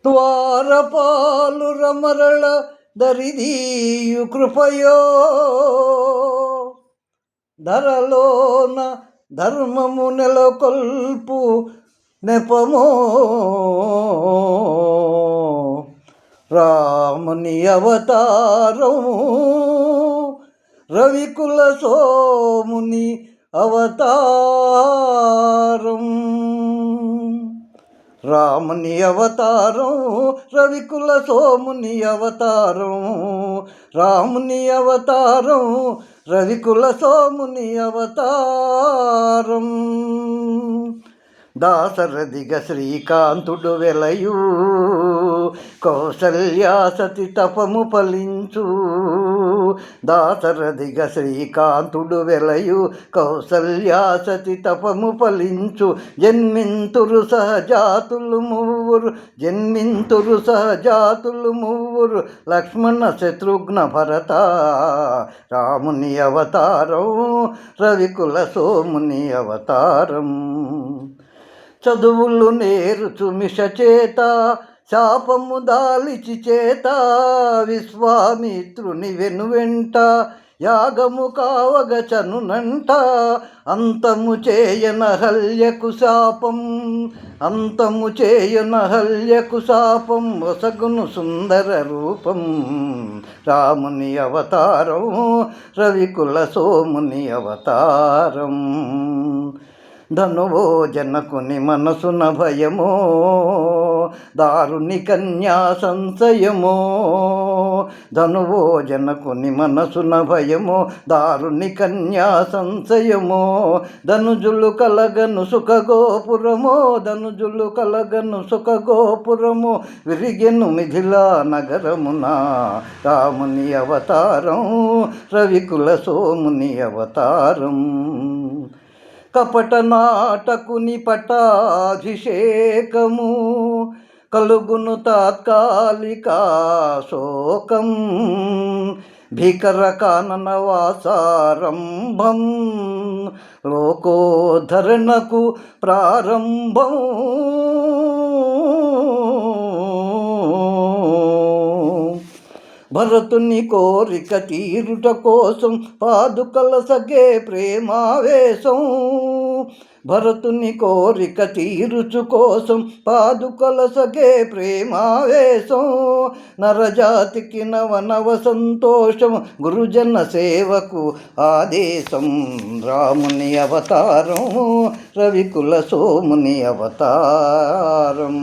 ద్వారపాలు రమరళ దరిదీయు కృపయో ధరలోన ధర్మము నెలకొల్పు నెపమో రాముని అవతారం రవికుల సోముని అవతారం రాముని అవతారం రవికుల సోముని అవతారం రాముని అవతారం రవికుల సోముని అవతారం దాశరథిగ శ్రీకాంతుడు వెలయు కౌసల్యా సతి తపము ఫలించు దాశరథిగ శ్రీకాంతుడు వెలయు కౌసల్యా సతి తపము ఫలించు జన్మింతురు సహజాతులు మూవురు జన్మింతురు సహజాతులు మూవురు లక్ష్మణ శత్రుఘ్న భరత రాముని అవతారం రవికుల సోముని అవతారం చదువులు నేర్చు మిష చేత శాపము దాలిచి చేత విశ్వామిత్రుని వెనువెంట యాగము కావగచనునంట అంతము చేయన హల్యకు శాపం అంతము చేయన హల్యకు శాపం వసగును సుందర రూపం రాముని అవతారం రవికుల సోముని అవతారం ధనువో జనకుని మనసున భయమో దారుని కన్యా సంశయమో ధనువో జనకుని మనసున భయమో దారుని కన్యా సంశయమో ధనుజులు కలగను సుఖగోపురమో ధనుజులు కలగను సుఖగోపురమో విరిగెను మిథిలా నగరమున రాముని అవతారం రవికుల సోముని అవతారం కపట నాటకుని పటాభిషేకము కలుగును తాత్కాలిక శోకం భీకర కానన వాసారంభం లోకోద్ధరణకు ప్రారంభం భరతుని కోరిక తీరుట కోసం పాదుకల సగే ప్రేమావేశం భరతుని కోరిక తీరుచు కోసం పాదుకల సగే ప్రేమావేశం నరజాతికి నవ సంతోషం గురుజన సేవకు ఆదేశం రాముని అవతారం రవికుల సోముని అవతారం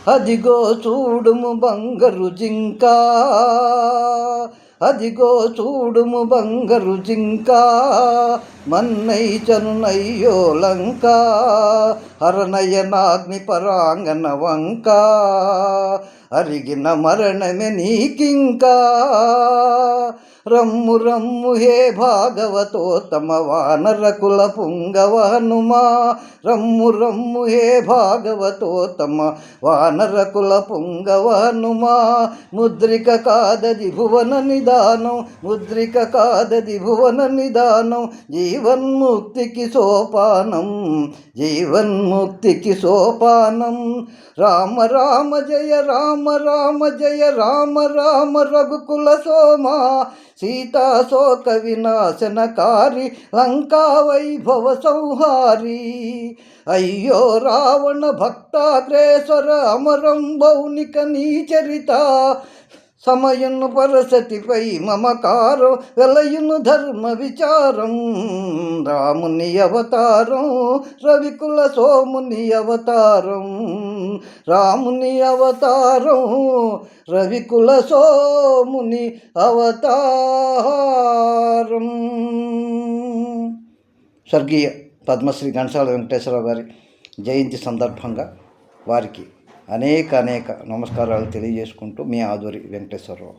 అదిగో చూడుము బంగారు జింక అదిగో చూడుము బంగారు జింక మన్నై చనునయ్యో లంక హరనయనాగ్ని పరాంగన వంక అరిగిన మరణమే నీకింకా రమ్ము రమ్ము హే భాగవతోత్తమ వానరకుల పుంగవ హనుమా రమ్ము రమ్ము హే భాగవతోత్తమ వానరకుల పుంగవ హనుమా ముద్రిక కాదది భువన నిదానం ముద్రిక కాదది భువన నిదానం జీవన్ముక్తికి సోపానం జీవన్ముక్తికి సోపానం రామ రామ జయ రామ రామ జయ రామ రామ రఘుకుల సోమా సీతా శోక వినాశనకారి లంకా వైభవ సంహారి అయ్యో రావణ భక్తాగ్రేశ్వర అమరం భౌనిక నీ చరిత సమయును పరసతిపై మమకారం వెలయును ధర్మ విచారం రాముని అవతారం రవికుల సోముని అవతారం రాముని అవతారం రవికుల సోముని అవతారం. స్వర్గీయ పద్మశ్రీ ఘంటసాల వెంకటేశ్వరరావు గారి జయంతి సందర్భంగా వారికి అనేక నమస్కారాలు తెలియజేసుకుంటూ మీ ఆదూరి వెంకటేశ్వరరావు.